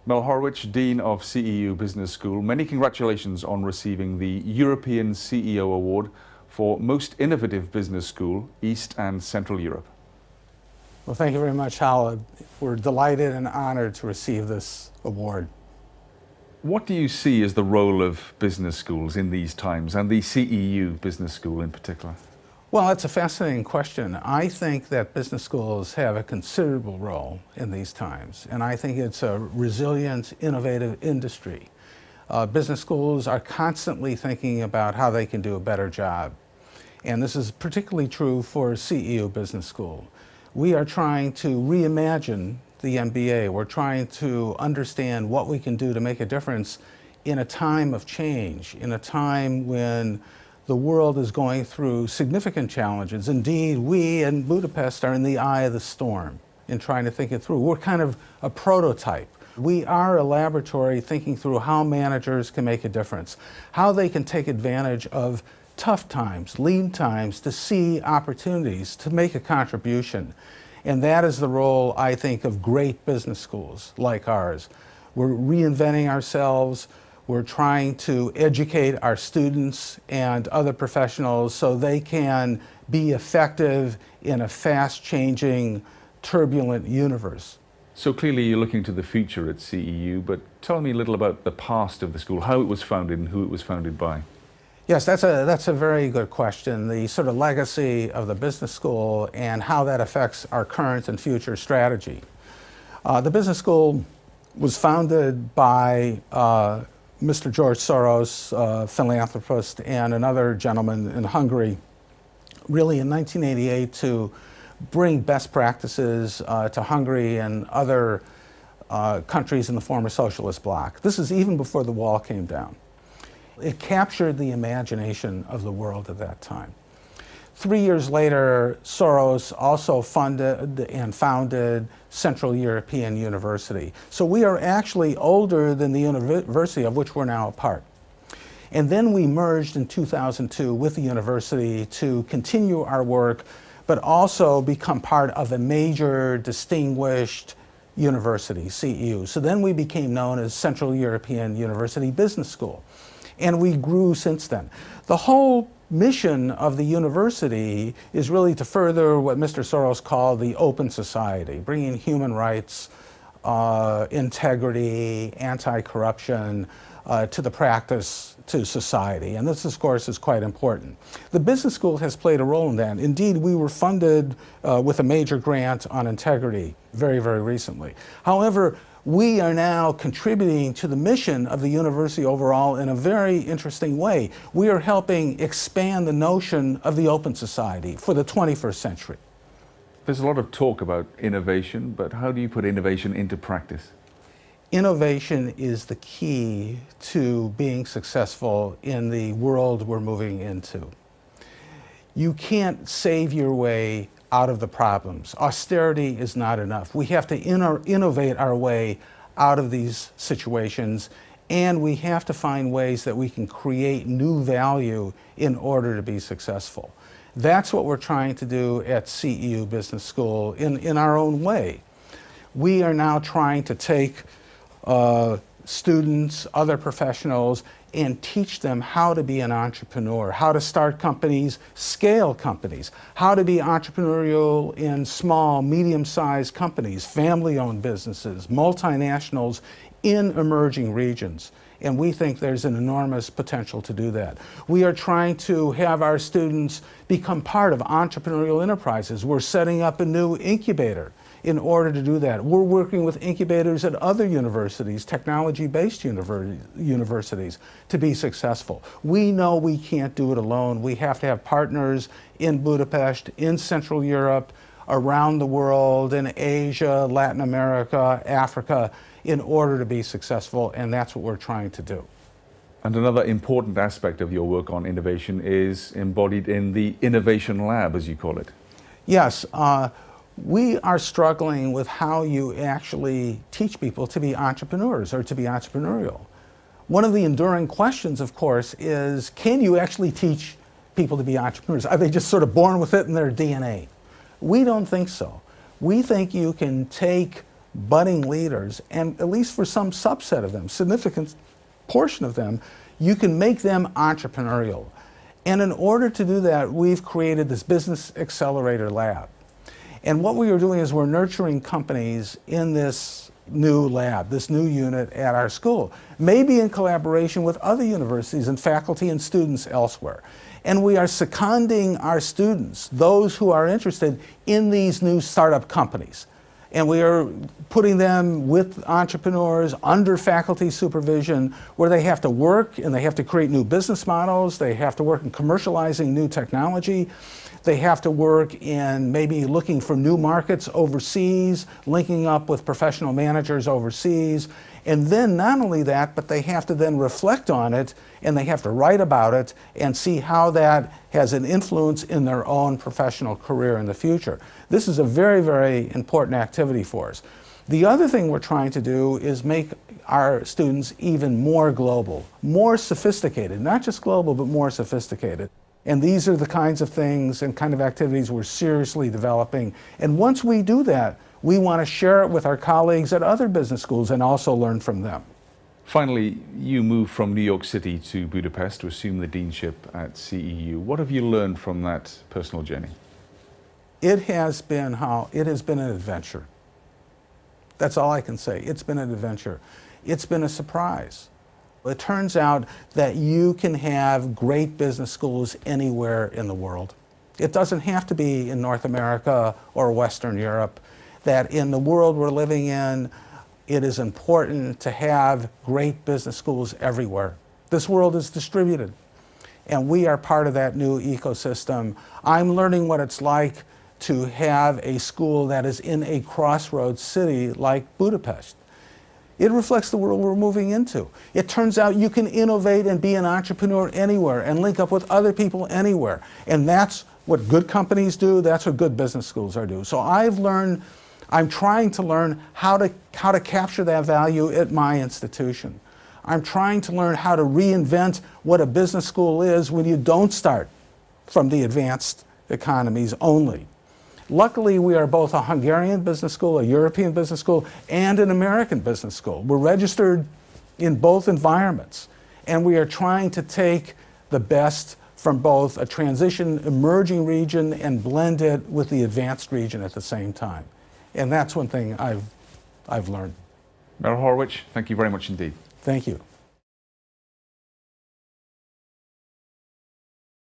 Mel Horwich, Dean of CEU Business School, many congratulations on receiving the European CEO Award for Most Innovative Business School, East and Central Europe. Well, thank you very much, Hal. We're delighted and honored to receive this award. What do you see as the role of business schools in these times, and the CEU Business School in particular? Well, that's a fascinating question. I think that business schools have a considerable role in these times, and I think it's a resilient, innovative industry. Business schools are constantly thinking about how they can do a better job, and this is particularly true for CEU Business School. We are trying to reimagine the MBA. We're trying to understand what we can do to make a difference in a time of change, in a time when the world is going through significant challenges. Indeed, we in Budapest are in the eye of the storm in trying to think it through. We're kind of a prototype. We are a laboratory thinking through how managers can make a difference, how they can take advantage of tough times, lean times, to see opportunities, to make a contribution. And that is the role, I think, of great business schools like ours. We're reinventing ourselves. We're trying to educate our students and other professionals so they can be effective in a fast-changing, turbulent universe. So clearly you're looking to the future at CEU, but tell me a little about the past of the school, how it was founded and who it was founded by. Yes, that's a very good question. The sort of legacy of the business school and how that affects our current and future strategy. The business school was founded by Mr. George Soros, philanthropist, and another gentleman in Hungary, really in 1988, to bring best practices to Hungary and other countries in the former socialist bloc. This is even before the wall came down. It captured the imagination of the world at that time. 3 years later, Soros also funded and founded Central European University. So we are actually older than the university of which we're now a part. And then we merged in 2002 with the university to continue our work, but also become part of a major distinguished university, CEU. So then we became known as Central European University Business School. And we grew since then. The whole mission of the university is really to further what Mr. Soros called the open society, bringing human rights, integrity, anti-corruption to the practice, to society. And this, of course, is quite important. The business school has played a role in that. Indeed, we were funded with a major grant on integrity very, very recently. However, we are now contributing to the mission of the university overall in a very interesting way. We are helping expand the notion of the open society for the 21st century. There's a lot of talk about innovation, but how do you put innovation into practice? Innovation is the key to being successful in the world we're moving into. You can't save your way out of the problems. Austerity is not enough. We have to innovate our way out of these situations, and we have to find ways that we can create new value in order to be successful. That's what we're trying to do at CEU Business School in our own way. We are now trying to take students, other professionals, and teach them how to be an entrepreneur, how to start companies, scale companies, how to be entrepreneurial in small, medium-sized companies, family-owned businesses, multinationals in emerging regions. And we think there's an enormous potential to do that. We are trying to have our students become part of entrepreneurial enterprises. We're setting up a new incubator in order to do that. We're working with incubators at other universities, technology-based universities, to be successful. We know we can't do it alone. We have to have partners in Budapest, in Central Europe, around the world, in Asia, Latin America, Africa, in order to be successful, and that's what we're trying to do. And another important aspect of your work on innovation is embodied in the Innovation Lab, as you call it. Yes. We are struggling with how you actually teach people to be entrepreneurs or to be entrepreneurial. One of the enduring questions, of course, is can you actually teach people to be entrepreneurs? Are they just sort of born with it in their DNA? We don't think so. We think you can take budding leaders, and at least for some subset of them, significant portion of them, you can make them entrepreneurial. And in order to do that, we've created this Business Accelerator Lab. And what we are doing is we're nurturing companies in this new lab, this new unit at our school, maybe in collaboration with other universities and faculty and students elsewhere. And we are seconding our students, those who are interested in these new startup companies. And we are putting them with entrepreneurs under faculty supervision where they have to work and they have to create new business models, they have to work in commercializing new technology, they have to work in maybe looking for new markets overseas, linking up with professional managers overseas. And then not only that, but they have to then reflect on it and they have to write about it and see how that has an influence in their own professional career in the future. This is a very, very important activity for us. The other thing we're trying to do is make our students even more global, more sophisticated, not just global, but more sophisticated. And these are the kinds of things and kind of activities we're seriously developing. And once we do that, we want to share it with our colleagues at other business schools and also learn from them. Finally, you moved from New York City to Budapest to assume the deanship at CEU. What have you learned from that personal journey? It has been an adventure. That's all I can say. It's been an adventure. It's been a surprise. It turns out that you can have great business schools anywhere in the world. It doesn't have to be in North America or Western Europe. That in the world we're living in, it is important to have great business schools everywhere. This world is distributed, and we are part of that new ecosystem. I'm learning what it's like to have a school that is in a crossroads city like Budapest. It reflects the world we're moving into. It turns out you can innovate and be an entrepreneur anywhere and link up with other people anywhere. And that's what good companies do, that's what good business schools are doing. So I'm trying to learn how to capture that value at my institution. I'm trying to learn how to reinvent what a business school is when you don't start from the advanced economies only. Luckily, we are both a Hungarian business school, a European business school, and an American business school. We're registered in both environments, and we are trying to take the best from both a transition emerging region and blend it with the advanced region at the same time. And that's one thing I've learned. Merrill Horowitz, thank you very much indeed. Thank you.